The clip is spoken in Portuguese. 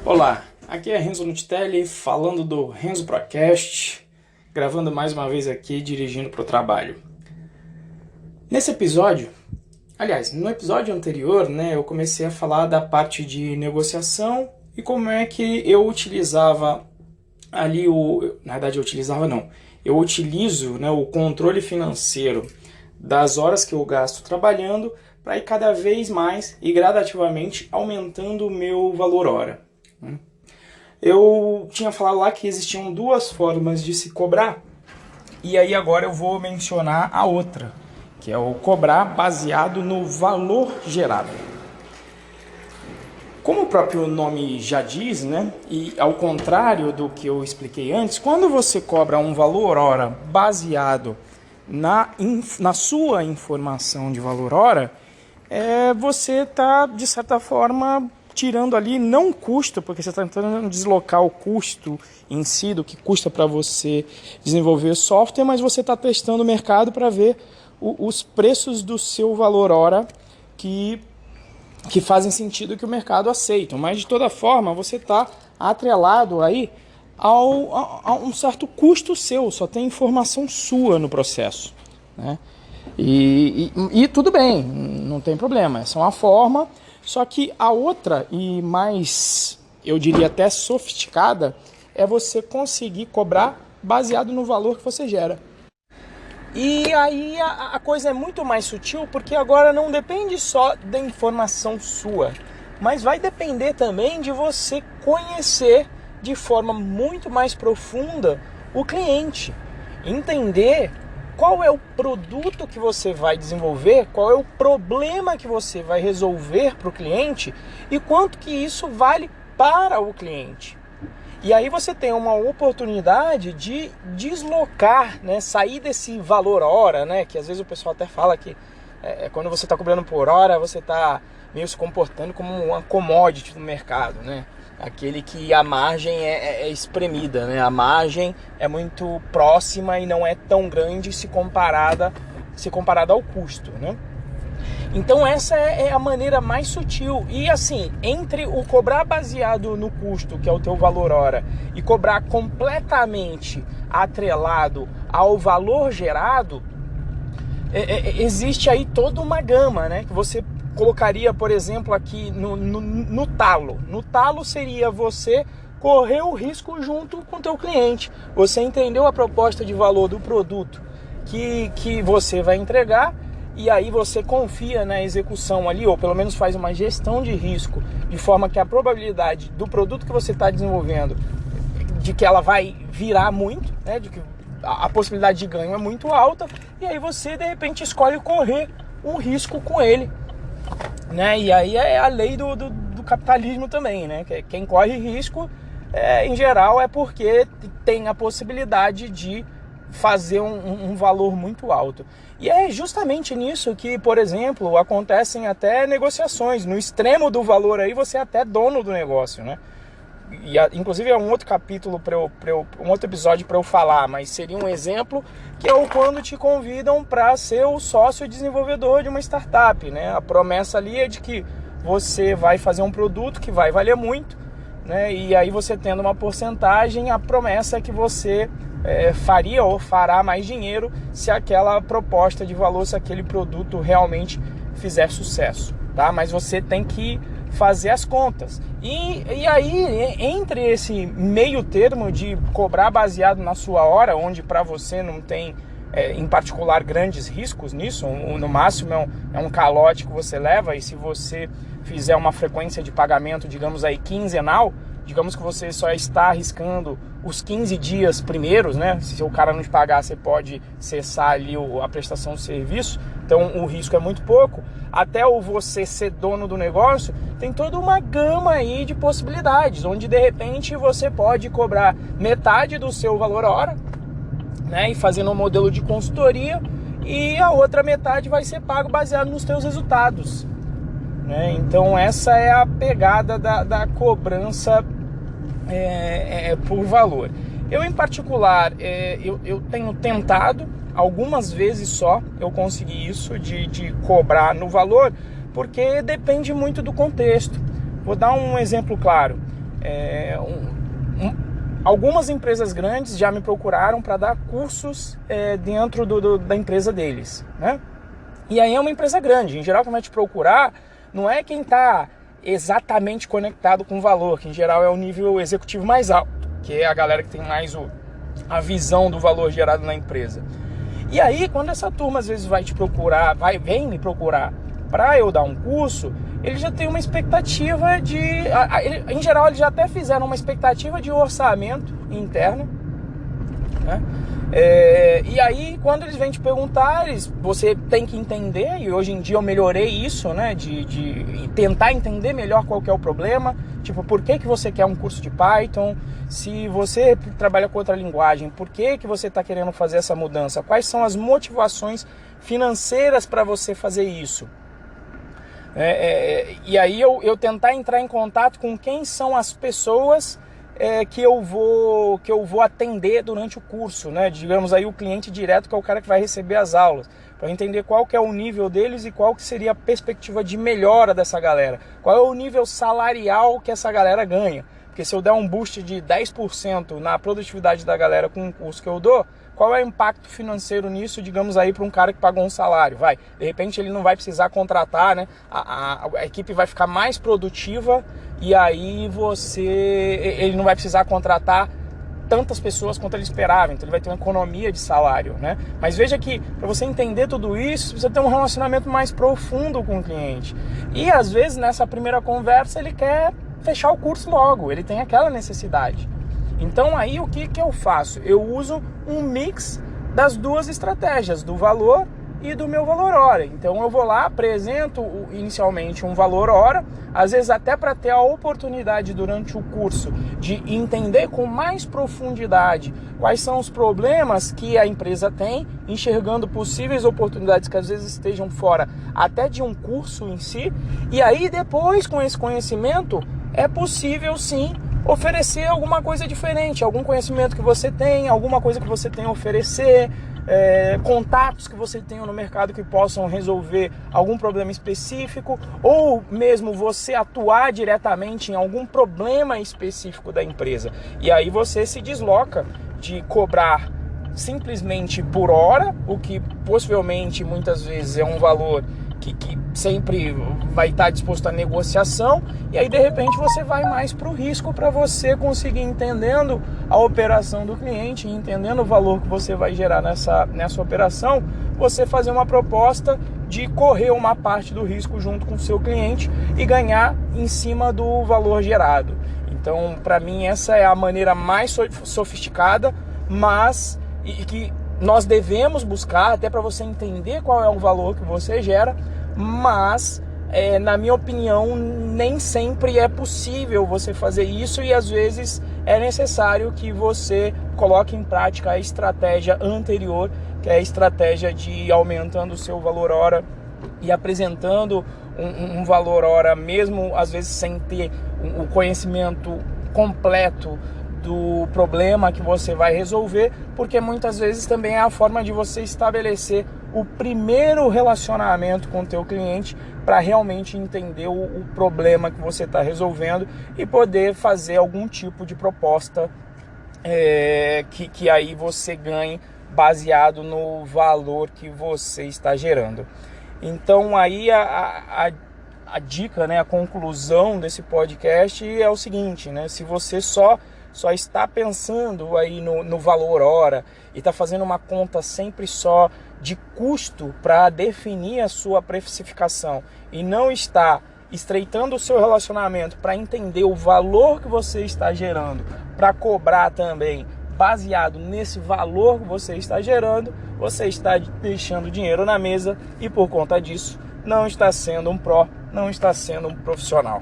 Olá, aqui é Renzo Nutitelli falando do Renzo Procast, gravando mais uma vez aqui, dirigindo para o trabalho. Nesse episódio, aliás, no episódio anterior, eu comecei a falar da parte de negociação e como é que eu utilizava ali na verdade eu utilizo o controle financeiro das horas que eu gasto trabalhando para ir cada vez mais e gradativamente aumentando o meu valor hora. Eu tinha falado lá que existiam duas formas de se cobrar, e aí agora eu vou mencionar a outra, que é o cobrar baseado no valor gerado. Como o próprio nome já diz, e ao contrário do que eu expliquei antes, quando você cobra um valor hora baseado na sua informação de valor hora, você está, de certa forma, tirando ali, não custo, porque você está tentando deslocar o custo em si, do que custa para você desenvolver software, mas você está testando o mercado para ver os preços do seu valor hora que fazem sentido, que o mercado aceita. Mas, de toda forma, você está atrelado aí a um certo custo seu, só tem informação sua no processo, né? E tudo bem, não tem problema, essa é uma forma. Só que a outra, e mais, eu diria até sofisticada, é você conseguir cobrar baseado no valor que você gera. E aí a coisa é muito mais sutil, porque agora não depende só da informação sua, mas vai depender também de você conhecer de forma muito mais profunda o cliente, entender qual é o produto que você vai desenvolver, qual é o problema que você vai resolver para o cliente e quanto que isso vale para o cliente. E aí você tem uma oportunidade de deslocar, sair desse valor hora, que às vezes o pessoal até fala que quando você está cobrando por hora, você está meio se comportando como uma commodity no mercado, aquele que a margem é espremida, a margem é muito próxima e não é tão grande se comparada ao custo, Então essa é a maneira mais sutil. E assim, entre o cobrar baseado no custo, que é o teu valor hora, e cobrar completamente atrelado ao valor gerado, existe aí toda uma gama, que você colocaria, por exemplo, aqui no talo. No talo seria você correr o risco junto com o teu cliente. Você entendeu a proposta de valor do produto que você vai entregar, e aí você confia na execução ali, ou pelo menos faz uma gestão de risco, de forma que a probabilidade do produto que você está desenvolvendo, de que ela vai virar muito, de que a possibilidade de ganho é muito alta, e aí você de repente escolhe correr um risco com ele, E aí é a lei do capitalismo também, Quem corre risco, em geral, é porque tem a possibilidade de fazer um valor muito alto. E é justamente nisso que, por exemplo, acontecem até negociações. No extremo do valor aí, você é até dono do negócio, E inclusive é um outro capítulo, um outro episódio para eu falar, mas seria um exemplo que é o quando te convidam para ser o sócio desenvolvedor de uma startup, A promessa ali é de que você vai fazer um produto que vai valer muito, E aí você tendo uma porcentagem, a promessa é que você faria ou fará mais dinheiro se aquela proposta de valor, se aquele produto realmente fizer sucesso, tá? Mas você tem que fazer as contas. E aí, entre esse meio termo de cobrar baseado na sua hora, onde para você não tem, em particular, grandes riscos nisso, no máximo é um calote que você leva, e se você fizer uma frequência de pagamento, digamos aí, quinzenal, digamos que você só está arriscando os 15 dias primeiros, Se o cara não te pagar, você pode cessar ali a prestação do serviço. Então o risco é muito pouco. Até você ser dono do negócio, tem toda uma gama aí de possibilidades, onde de repente você pode cobrar metade do seu valor hora, E fazendo um modelo de consultoria, e a outra metade vai ser pago baseado nos teus resultados, Então essa é a pegada da cobrança por valor. Eu, em particular, eu tenho tentado, algumas vezes só eu consegui isso, de cobrar no valor, porque depende muito do contexto. Vou dar um exemplo claro. Algumas empresas grandes já me procuraram para dar cursos dentro da empresa deles, né? E aí é uma empresa grande. Em geral, quem vai te procurar não é quem está exatamente conectado com o valor, que em geral é o nível executivo mais alto, que é a galera que tem mais a visão do valor gerado na empresa. E aí, quando essa turma às vezes vai te procurar, vem me procurar para eu dar um curso, eles já têm uma expectativa em geral, eles já até fizeram uma expectativa de orçamento interno, né? E aí, quando eles vêm te perguntar, você tem que entender, e hoje em dia eu melhorei isso, né? De tentar entender melhor qual que é o problema, tipo, por que você quer um curso de Python, se você trabalha com outra linguagem, por que você está querendo fazer essa mudança, quais são as motivações financeiras para você fazer isso. E aí eu tentar entrar em contato com quem são as pessoas que eu vou atender durante o curso, né? Digamos aí o cliente direto, que é o cara que vai receber as aulas, para entender qual que é o nível deles e qual que seria a perspectiva de melhora dessa galera, qual é o nível salarial que essa galera ganha. Porque se eu der um boost de 10% na produtividade da galera com o curso que eu dou, qual é o impacto financeiro nisso, digamos aí, para um cara que pagou um salário? De repente ele não vai precisar contratar, né? A equipe vai ficar mais produtiva e aí ele não vai precisar contratar tantas pessoas quanto ele esperava, então ele vai ter uma economia de salário, né? Mas veja que para você entender tudo isso, você precisa ter um relacionamento mais profundo com o cliente. E às vezes nessa primeira conversa ele quer fechar o curso logo, ele tem aquela necessidade. Então aí o que eu faço? Eu uso um mix das duas estratégias, do valor e do meu valor hora. Então eu vou lá, apresento inicialmente um valor hora, às vezes até para ter a oportunidade durante o curso de entender com mais profundidade quais são os problemas que a empresa tem, enxergando possíveis oportunidades que às vezes estejam fora até de um curso em si. E aí depois, com esse conhecimento, é possível sim oferecer alguma coisa diferente, algum conhecimento que você tem, alguma coisa que você tem a oferecer, contatos que você tenha no mercado que possam resolver algum problema específico, ou mesmo você atuar diretamente em algum problema específico da empresa. E aí você se desloca de cobrar simplesmente por hora, o que possivelmente muitas vezes é um valor que sempre vai estar disposto à negociação, e aí de repente você vai mais para o risco, para você conseguir, entendendo a operação do cliente, entendendo o valor que você vai gerar nessa operação, você fazer uma proposta de correr uma parte do risco junto com o seu cliente e ganhar em cima do valor gerado. Então, para mim, essa é a maneira mais sofisticada, mas e que nós devemos buscar, até para você entender qual é o valor que você gera, mas na minha opinião nem sempre é possível você fazer isso, e às vezes é necessário que você coloque em prática a estratégia anterior, que é a estratégia de ir aumentando o seu valor hora e apresentando um valor hora, mesmo às vezes sem ter o conhecimento completo do problema que você vai resolver, porque muitas vezes também é a forma de você estabelecer o primeiro relacionamento com o teu cliente para realmente entender o problema que você está resolvendo e poder fazer algum tipo de proposta que aí você ganhe baseado no valor que você está gerando. Então aí a dica, né, a conclusão desse podcast é o seguinte, né? Se você só está pensando aí no valor hora e está fazendo uma conta sempre só de custo para definir a sua precificação e não está estreitando o seu relacionamento para entender o valor que você está gerando, para cobrar também baseado nesse valor que você está gerando, você está deixando dinheiro na mesa e por conta disso não está sendo um pró, não está sendo um profissional.